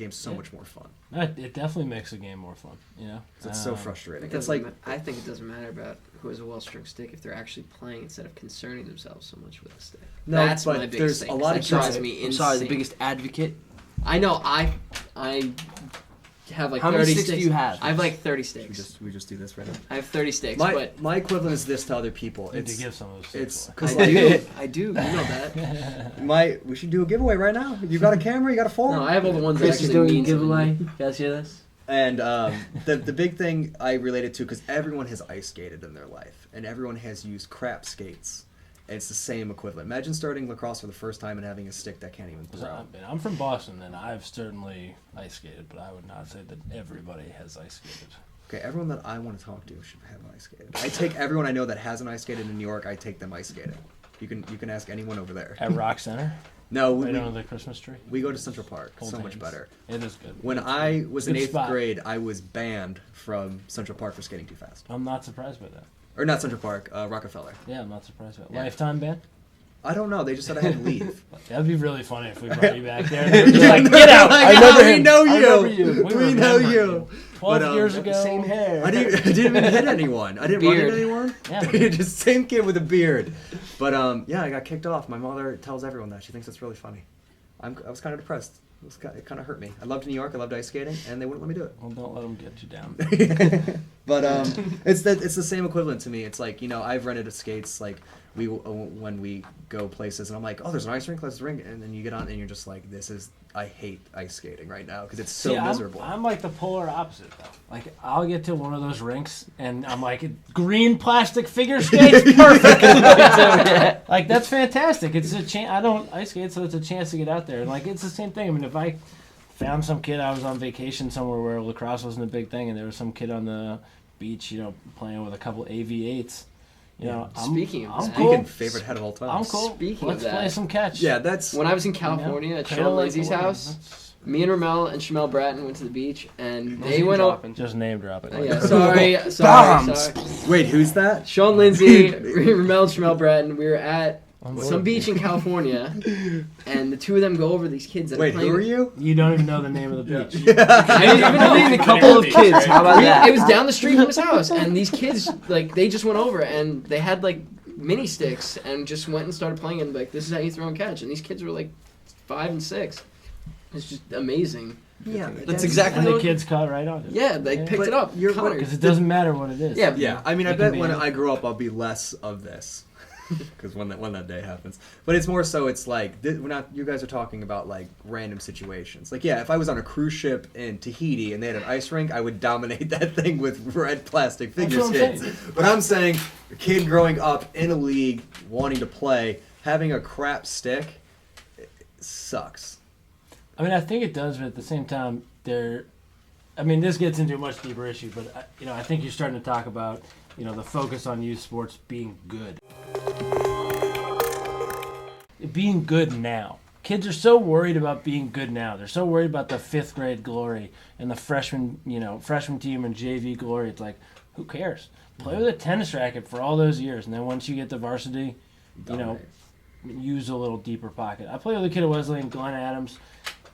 game so much more fun. It definitely makes the game more fun, It's so frustrating. I think it doesn't matter about who has a well-strung stick if they're actually playing instead of concerning themselves so much with the stick. No, that's but my biggest there's thing. a lot of that drives kids- me I'm insane. sorry, the biggest advocate. I know. I have like How 30 many sticks. sticks do you have? I have like 30 sticks. We just do this right now. I have 30 sticks, My but my equivalent is this to other people. You need It's to give some of those. it's sticks because I do. You know that. we should do a giveaway right now. You got a camera? You got a phone? No, I have all the ones Chris that is actually doing a mean something. giveaway. You guys hear this? And the big thing I related to, because everyone has ice skated in their life, and everyone has used crap skates. It's the same equivalent. Imagine starting lacrosse for the first time and having a stick that can't even throw. I'm from Boston, and I've certainly ice skated, but I would not say that everybody has ice skated. Okay, everyone that I want to talk to should have ice skated. I take everyone I know that hasn't ice skated in New York. I take them ice skating. You can ask anyone over there. At Rock Center? No, Right under the Christmas tree? we go to Central Park. Old So much Haines. better. It is good. When I was in Good 8th spot. grade, I was banned from Central Park for skating too fast. I'm not surprised by that. Or not Central Park, Rockefeller. Yeah, I'm not surprised by that. Yeah. Lifetime ban? I don't know. They just said I had to leave. That'd be really funny if we brought you back there. And they were just like, get out! Like, I remember we him. know I you. remember you. We know remember you. 12 years ago. Same hair. I didn't even hit anyone. I didn't run Beard. into anyone. Yeah. Just same kid with a beard. But yeah, I got kicked off. My mother tells everyone that. She thinks it's really funny. I was kind of depressed. It kind of hurt me. I loved New York. I loved ice skating, and they wouldn't let me do it. Well, don't let them get you down. But it's the same equivalent to me. It's like, I've rented skates like when we go places, and I'm like, oh, there's an ice rink, let's rink, and then you get on and you're just like, I hate ice skating right now because it's so miserable. I'm like the polar opposite though. Like I'll get to one of those rinks and I'm like, green plastic figure skates, perfect. Like that's fantastic. It's a chance. I don't ice skate, so it's a chance to get out there. And like it's the same thing. I mean, if I found some kid, I was on vacation somewhere where lacrosse wasn't a big thing, and there was some kid on the beach, playing with a couple AV8s. Speaking of that, cool. Favorite head of all time. I'm cool. Speaking Let's of that, play some catch. Yeah, that's when I was in California at Cradle Sean like Lindsay's the wind. house, me and Ramel and Shamel Bratton went to the beach, and they went up. Just name drop it. Oh, yeah, sorry. Bombs. Wait, who's that? Sean Lindsay, Ramel, and Shamel Bratton. We were at some beach in California, and the two of them go over these kids that Wait, are playing. who are you? You don't even know the name of the beach. I didn't even know. Only a couple of kids. How about that? It was down the street from his house, and these kids, they just went over, and they had, mini sticks, and just went and started playing, and, this is how you throw and catch. And these kids were, 5 and 6. It's just amazing. Yeah, That's exactly And the what... kids caught right on it. Yeah, they picked But it up. you're Connor. Because it doesn't matter what it is. Yeah, Yeah, I mean, I It can bet be when anything. I grow up, I'll be less of this. Because when that day happens. But it's more so, it's like, you guys are talking about, random situations. Yeah, if I was on a cruise ship in Tahiti and they had an ice rink, I would dominate that thing with red plastic figure That's what I'm skates. But I'm saying, a kid growing up in a league, wanting to play, having a crap stick, it sucks. I mean, I think it does, but at the same time, this gets into a much deeper issue, but, I think you're starting to talk about, the focus on youth sports being good. Being good now. Kids are so worried about being good now. They're so worried about the 5th grade glory and the freshman team and JV glory. It's like, who cares? Play with a tennis racket for all those years, and then once you get to varsity, use a little deeper pocket. I played with a kid at Wesleyan, Glenn Adams.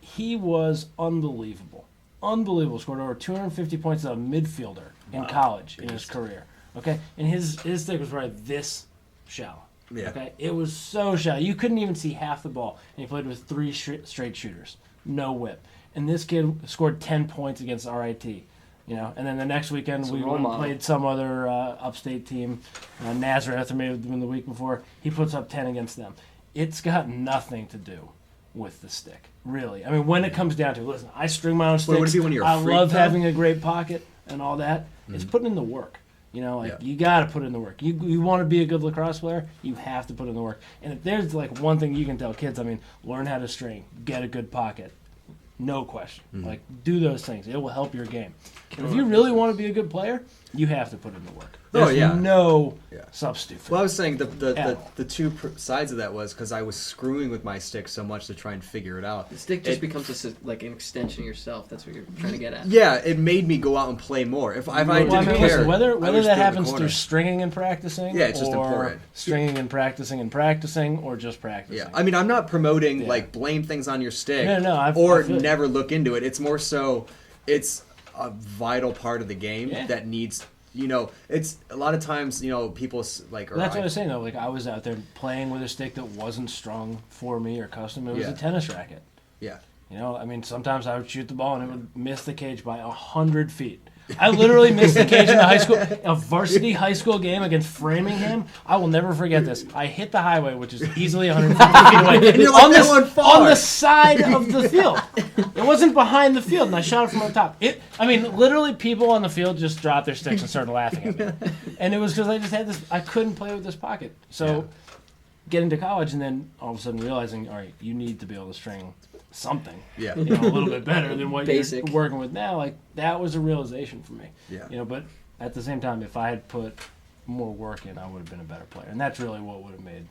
He was unbelievable. Unbelievable. Scored over 250 points as a midfielder in college in his career. Okay? And his stick was right this shallow. Yeah. Okay? It was so shallow. You couldn't even see half the ball. And he played with 3 straight shooters. No whip. And this kid scored 10 points against RIT. And then the next weekend we went and played some other upstate team, Nazareth, or maybe it had been the week before. He puts up 10 against them. It's got nothing to do with the stick, really. I mean, when it comes down to it, listen, I string my own sticks. would it be when you're a I freak, love though? having a great pocket and all that. It's putting in the work. You got to put in the work. You want to be a good lacrosse player, you have to put in the work. And if there's one thing you can tell kids, learn how to string, get a good pocket. No question. Do those things. It will help your game. And if you really want to be a good player, you have to put in the work. Oh, There's yeah. no Yeah. substitute for Well, I it. was saying the Yeah. two sides of that was because I was screwing with my stick so much to try and figure it out. The stick just becomes like an extension of yourself. That's what you're trying to get at. Yeah, it made me go out and play more. If I Well, didn't mean, care, listen, I whether would just that go in the happens corner. through stringing and practicing, Yeah, it's just or important. stringing and practicing, or just practicing. Yeah, I mean, I'm not promoting Yeah. like blame things on your stick No, I or feel you. never look into it. It's more so it's a vital part of the game Yeah. that needs. It's a lot of times people like. Or Well, that's what I was saying though. Like I was out there playing with a stick that wasn't strung for me or custom. It was Yeah. a tennis racket. Yeah. I mean, sometimes I would shoot the ball and it would miss the cage by 100 feet. I literally missed the cage in a varsity high school game against Framingham. I will never forget this. I hit the highway, which is easily 150 feet away, And you're like, "That went far." on the side of the field. It wasn't behind the field, and I shot it from on top. Literally, people on the field just dropped their sticks and started laughing at me. And it was because I just had this. I couldn't play with this pocket. So, getting to college and then all of a sudden realizing, all right, you need to be able to string something. Yeah. A little bit better than what Basic. you're working with now. Like that was a realization for me. Yeah. But at the same time, if I had put more work in, I would have been a better player, and that's really what would have made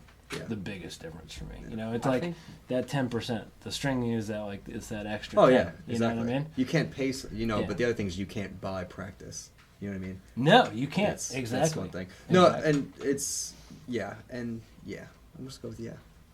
the biggest difference for me. It's like that 10%. The stringing is that it's that extra. Oh 10, yeah, exactly. You know what I mean? You can't pace, Yeah. but the other thing is you can't buy practice. You know what I mean? No, you can't. That's Exactly. one thing. No, Exactly. and it's I'm just go with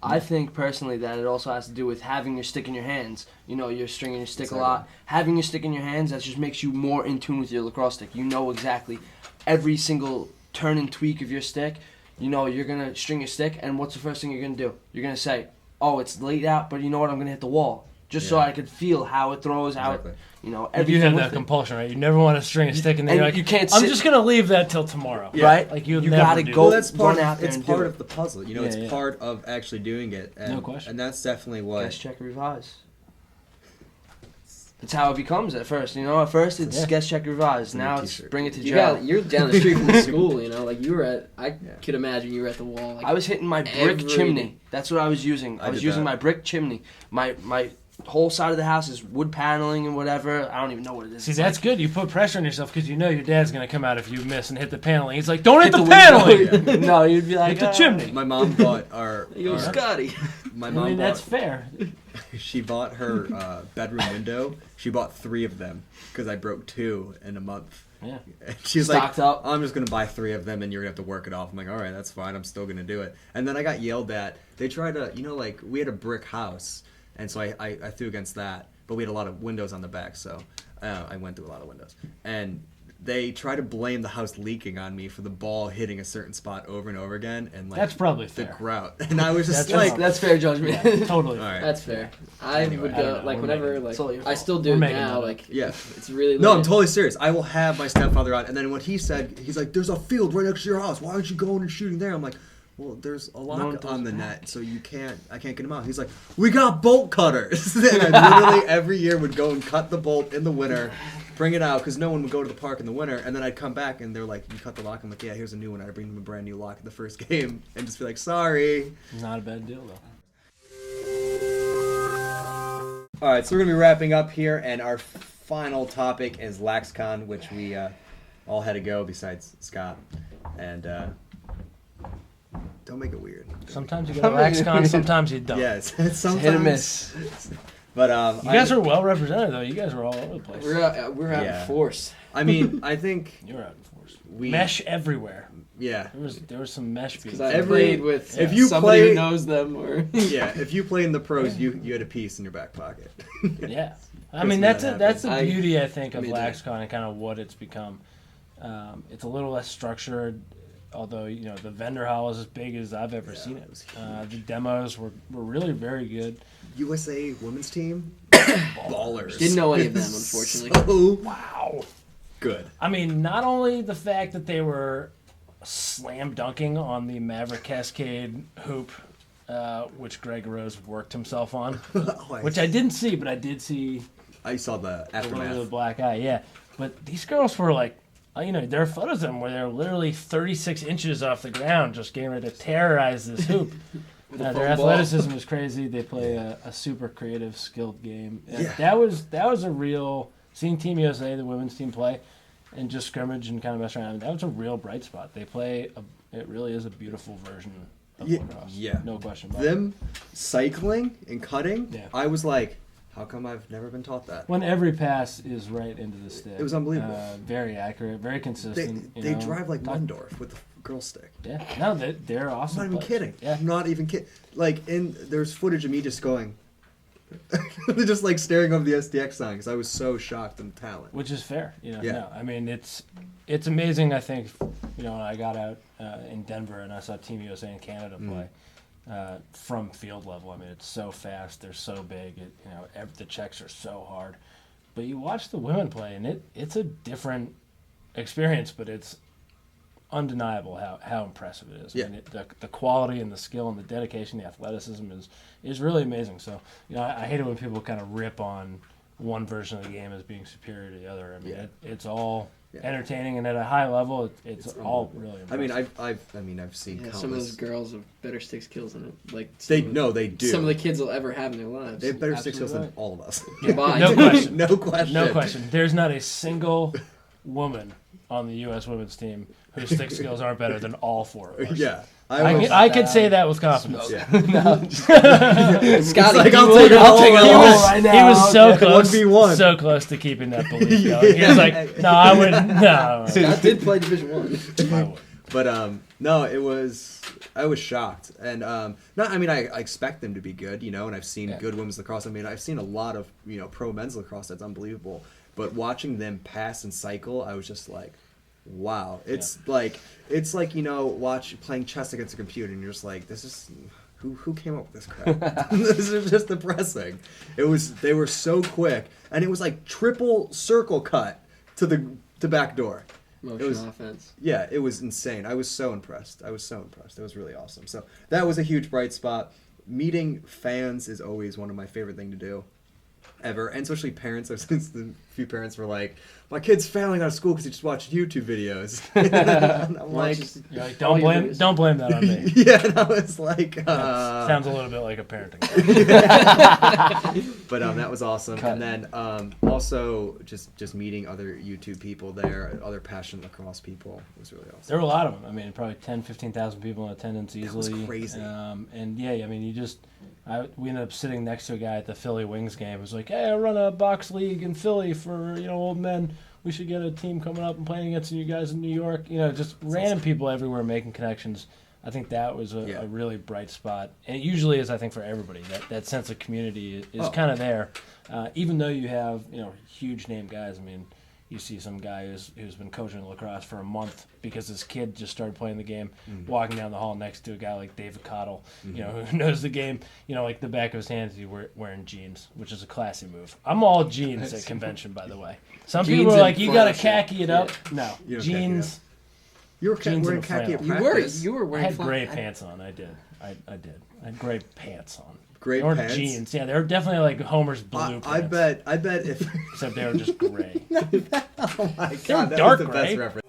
I think personally that it also has to do with having your stick in your hands. You're stringing your stick Exactly. a lot. Having your stick in your hands, that just makes you more in tune with your lacrosse stick. You know exactly every single turn and tweak of your stick. You're going to string your stick, and what's the first thing you're going to do? You're going to say, oh, it's laid out, but you know what? I'm going to hit the wall. Just so Yeah. I could feel how it throws, how Exactly. it, If you everything have with that it. compulsion, right? You never want to string a stick and then And you're like, you can't I'm sit- just gonna leave that till tomorrow. Yeah. Right? Like you You never gotta do go- Well, that. that's part. run out there It's and do part it. of the puzzle. Yeah, It's yeah. part of actually doing it. And, No question. And that's definitely what. Guess, check, revise. That's how it becomes at first. At first it's Yeah. guess, check, revise. New Now it's t-shirt. bring it to jail. You're down the street from the school. Like you were at. I could imagine you were at the wall. Like, I was hitting my brick every- chimney. That's what I was using. I I was did using that. my brick chimney. My whole side of the house is wood paneling and whatever. I don't even know what it is. See, It's that's like, good. You put pressure on yourself because you know your dad's gonna come out if you miss and hit the paneling. He's like, don't hit the the window. paneling. No, you'd be like Hit the chimney. My mom bought our. You go, our- Scotty. my I mom mean, bought. that's fair. She bought her bedroom window. She bought 3 of them because I broke 2 in a month. Yeah. And she's Stocked like, up. I'm just going to buy 3 of them and you're going to have to work it off. I'm like, all right, that's fine. I'm still going to do it. And then I got yelled at. They tried to, we had a brick house. And so I threw against that. But we had a lot of windows on the back. So I went through a lot of windows. And they try to blame the house leaking on me for the ball hitting a certain spot over and over again. And That's probably the fair. grout. And I was just That's like, That's fair judgment. Yeah, totally. all right. That's fair. I Anyway. would I don't go know. like We're whenever making- like it's all your I fault. still do We're it making now. that Like Yeah. it's really No, I'm late. totally serious. I will have my stepfather out, and then what he said, he's like, "There's a field right next to your house. Why aren't you going and shooting there?" I'm like, "Well, there's a one lock does on the that. net, so I can't get him out." He's like, "We got bolt cutters." And I literally every year would go and cut the bolt in the winter, bring it out because no one would go to the park in the winter, and then I'd come back and they're like, "You cut the lock." I'm like, "Yeah, here's a new one." I'd bring them a brand new lock at the first game and just be like, "Sorry." Not a bad deal though. All right, so we're gonna be wrapping up here, and our final topic is LaxCon, which we all had to go besides Scott. And don't make it weird. Sometimes you go to LaxCon, sometimes you don't. Yes, sometimes Hit or miss. But You guys were well represented though. You guys were all over the place. We're out Yeah. in force. I mean, I think You were out in force. we Mesh everywhere. Yeah, There was some mesh beats. Because I Every- played with if you somebody play- who knows them or yeah. If you play in the pros, you had a piece in your back pocket. Yeah, I That's mean when that's that that's the happens. beauty I think of Me too. LaxCon and kind of what it's become. It's a little less structured, although the vendor hall is as big as I've ever seen it it. was The demos were really very good. USA women's team, ballers. Didn't know any of them, unfortunately. So Wow. good. I mean, not only the fact that they were slam dunking on the Maverick Cascade hoop, which Greg Rose worked himself on, Oh, which I didn't see, but I did see I saw the a little bit of the aftermath. black eye. Yeah, but these girls were like, there are photos of them where they're literally 36 inches off the ground, just getting ready to terrorize this hoop. Their foam ball. athleticism is crazy. They play a super creative, skilled game. And Yeah. that was a real seeing Team USA, the women's team, play and just scrimmage and kind of mess around, that was a real bright spot. They play, it really is a beautiful version of lacrosse. Yeah. No question about Them cycling and cutting, Yeah. I was like, how come I've never been taught that? When every pass is right into the stick. It was unbelievable. Very accurate, very They, consistent. they drive like Mundorf with the girl stick. Yeah, no, they're I'm awesome. not even players. kidding. Yeah. I'm not even kidding. Like, there's footage of me just going, just like staring over the SDX sign because I was so shocked in talent. Which is fair, Yeah. No, I mean, it's amazing. I think, when I got out in Denver and I saw Team USA and Canada play from field level. I mean, it's so fast. They're so big. The checks are so hard. But you watch the women play, and it's a different experience. But it's undeniable how impressive it is. Yeah. I mean, the quality and the skill and the dedication, the athleticism is really amazing. So, I hate it when people kind of rip on one version of the game as being superior to the other. I mean, it's all entertaining, and at a high level, it's all really impressive. I mean, I've seen countless. Some of those girls have better stick skills than it. Like They do. Some of the kids will ever have in their lives. They have better stick skills Absolutely than all of us. Goodbye. No question. No question. No question. There's not a single woman on the U.S. women's team whose stick skills aren't better than all four of us. Yeah. I could say that with confidence. Yeah. Scotty, like, you I'll would- take it all I'll take it right all now. right now. He was so close, 1v1. so close to keeping that belief going. He was like, "No, I wouldn't. No, Scott did play Division One. I would." But no, I was shocked, and I expect them to be good, and I've seen good women's lacrosse. I mean, I've seen a lot of pro men's lacrosse that's unbelievable, but watching them pass and cycle, I was just like, wow, it's like playing chess against a computer, and you're just like, this is who came up with this crap? This is just depressing. They were so quick, and it was like triple circle cut to the back door. Motion offense. Yeah, it was insane. I was so impressed. It was really awesome. So that was a huge bright spot. Meeting fans is always one of my favorite things to do ever, and especially parents. I've seen a few parents were like, my kid's failing out of school because he just watched YouTube videos. And I'm like, You're like, don't blame that on me. yeah, and I was like, Sounds a little bit like a parenting. But that was awesome. And then also just meeting other YouTube people there, other passionate lacrosse people, was really awesome. There were a lot of them. I mean, probably 10, 15,000 people in attendance easily. That was crazy. And yeah, I mean, we ended up sitting next to a guy at the Philly Wings game. It was like, hey, I run a box league in Philly for old men. We should get a team coming up and playing against you guys in New York. Just random people everywhere making connections. I think that was a really bright spot. And it usually is, I think, for everybody. That sense of community is kind of there. Even though you have, huge name guys. I mean, you see some guy who's been coaching lacrosse for a month because his kid just started playing the game, walking down the hall next to a guy like David Cottle, who knows the game, like the back of his hand. He's wearing jeans, which is a classy move. I'm all jeans at convention, by the way. Some Jeans people are and like, you got to flannel khaki it up. No, You don't jeans. You were Jeans wearing and khaki at flannel. practice. You were I wearing had gray flat- pants on. I did. I had gray pants on. Gray They weren't pants? jeans. Yeah, they were definitely like Homer's blue I pants. bet if Except they were just gray. oh my They were god, that dark was the gray. best reference.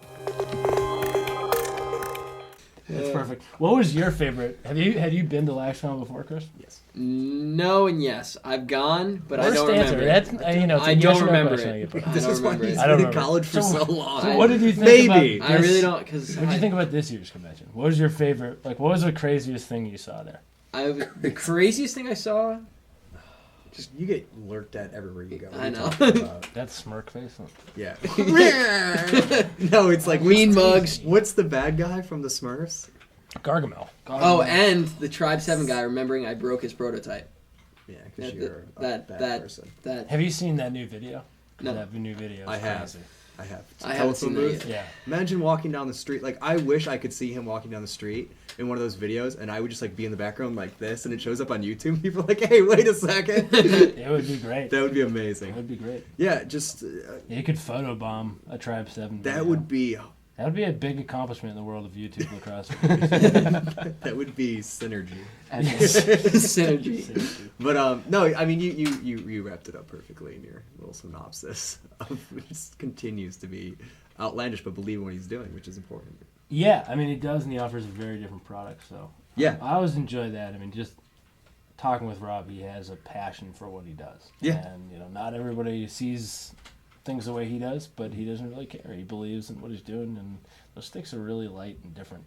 That's perfect. What was your favorite? Have you been to LaxCon before, Chris? Yes. No and yes. I've gone, but I Worst don't answer. remember. That's it's I a don't yes or no remember question it. I get put. I This don't is why remember he's it. I don't been in remember. college for so So long. what did you think Maybe. about I this? really don't, because What did you think about this year's convention? What was your favorite? Like, what was the craziest thing you saw there? The craziest thing I saw. Just you get lurked at everywhere you go. What are I you know. talking about? That smirk face. Yeah. No, it's like Mean mugs. What's the bad guy from the Smurfs? Gargamel. Oh, and the Tribe 7 guy, remembering I broke his prototype. Yeah, because That- you're a that- bad that- person. That Have you seen that new video? No. That new video. Is I have. crazy. I have. It's a I haven't seen telephone that booth. yet. Yeah. Imagine walking down the street. Like, I wish I could see him walking down the street in one of those videos, and I would just, like, be in the background like this, and it shows up on YouTube. People are like, hey, wait a second. It would be great. That would be It amazing. would be great. Yeah, just, You could photobomb a Tribe 7 video. that would be, That would be a big accomplishment in the world of YouTube lacrosse. that would be synergy. synergy. But, no, I mean, you wrapped it up perfectly in your little synopsis. It just continues to be outlandish, but believe in what he's doing, which is important. Yeah, I mean, he does, and he offers a very different product. So Yeah. I always enjoy that. I mean, just talking with Rob, he has a passion for what he does. Yeah. And not everybody sees things the way he does, but he doesn't really care. He believes in what he's doing, and those sticks are really light and different.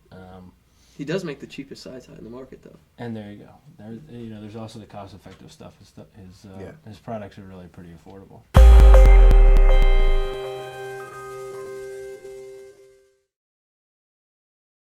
He does make the cheapest side tie in the market, though. And there you go. There's also the cost-effective stuff. His products are really pretty affordable.